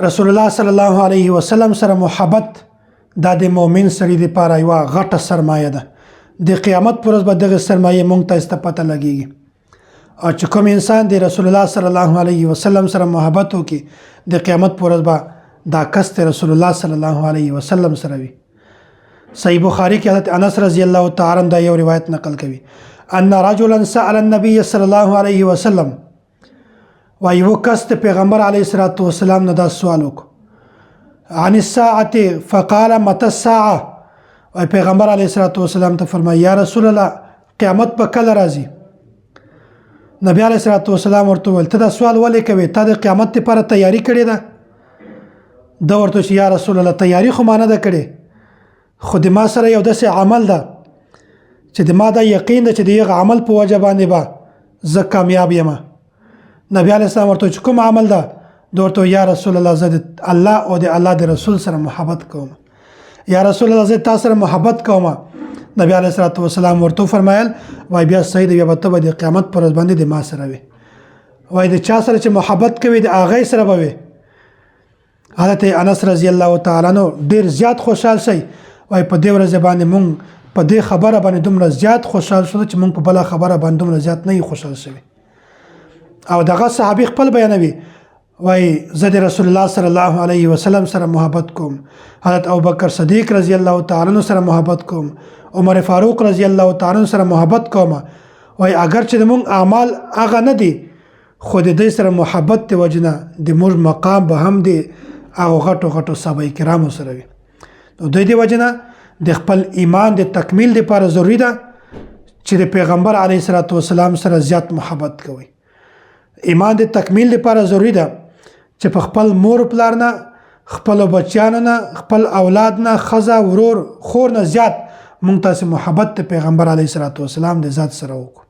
رسول الله صلی الله علیه وسلم سره محبت دا د مؤمن سړي لپاره یو غټه سرمایه ده. د قیامت پر ورځ به دغه سرمایه مونږ ته استفاده لګیږي. او چې کوم انسان د رسول الله صلی الله علیه وسلم سره محبت وکړي د قیامت پر ورځ به دا کس د رسول الله صلی الله علیه وسلم سره وي. صحیح بخاری کې حضرت انس رضی الله تعالی عنہ دا یو روایت نقل کوي ان رجلا سأل النبي صلی الله علیه وسلم و یو کس د پیغمبر علیه الصلاۃ والسلام نه دا سوال وکړ عن الساعه فقال متى الساعه. او پیغمبر علیه الصلاۃ والسلام ته فرمایي یا رسول الله قیامت په کله راځي؟ نبی علیه الصلاۃ والسلام ورته وویل ته دا سوال ولې کوې؟ تا د قیامت لپاره تیاری کړې ده؟ دا ورته چې یا رسول الله تیاری خو ما نه ده کړې، خو د ما سره یو داسې عمل ده چې د ما دا یقین ده چې د هغه عمل په وجه باندې به زه کامیاب یم. نبی علیه السلام ورته چې کوم عمل ده؟ دا ورته یا رسول الله زه د الله او د الله د رسول سره محبت کوم. یا رسول الله زه تاسو سره محبت کوم. نبی علیه السلام ورته فرمایل وای بیا صحیح دی، بیا ته به د قیامت پر ورځ باندې د ما سره وي. وای د چا سره چې محبت کوي د هغه سره به وي. حضرت انس رضی الله تعالی عنہ ډیر زیات خوشحال شي. وای په دې ورځ باندې مونږ په دې خبره باندې دومره زیات خوشحال شو چې مونږ په بل خبره باندې دومره زیات نه خوشحال شوي. او دغه صحابي خپل بیانوي وای زه د رسول الله صلی الله علیه وسلم سره محبت کوم، حضرت ابوبکر صدیق رضی الله تعالی عنہ سره محبت کوم، عمر فاروق رضی الله تعالی عنہ سره محبت کوم. وای اگر چې مونږ اعمال هغه نه دي خو د دې سره محبت د وجنه د موږ مقام به هم دی او غټو غټو صحابه کرامو سره وي. نو د دې وجنه د خپل ایمان د تکمیل لپاره ضروری ده چې د پیغمبر علیه الصلاۃ والسلام سره زیات محبت کوئ. ایمان د تکمیل لپاره ضروری ده چې په خپل مور پلار نه، خپل بچیانو نه، خپل اولاد نه، خزه ورور خور نه زیات مونږ تاسو محبت د پیغمبر علیه الصلاۃ والسلام د ذات سره وکړو.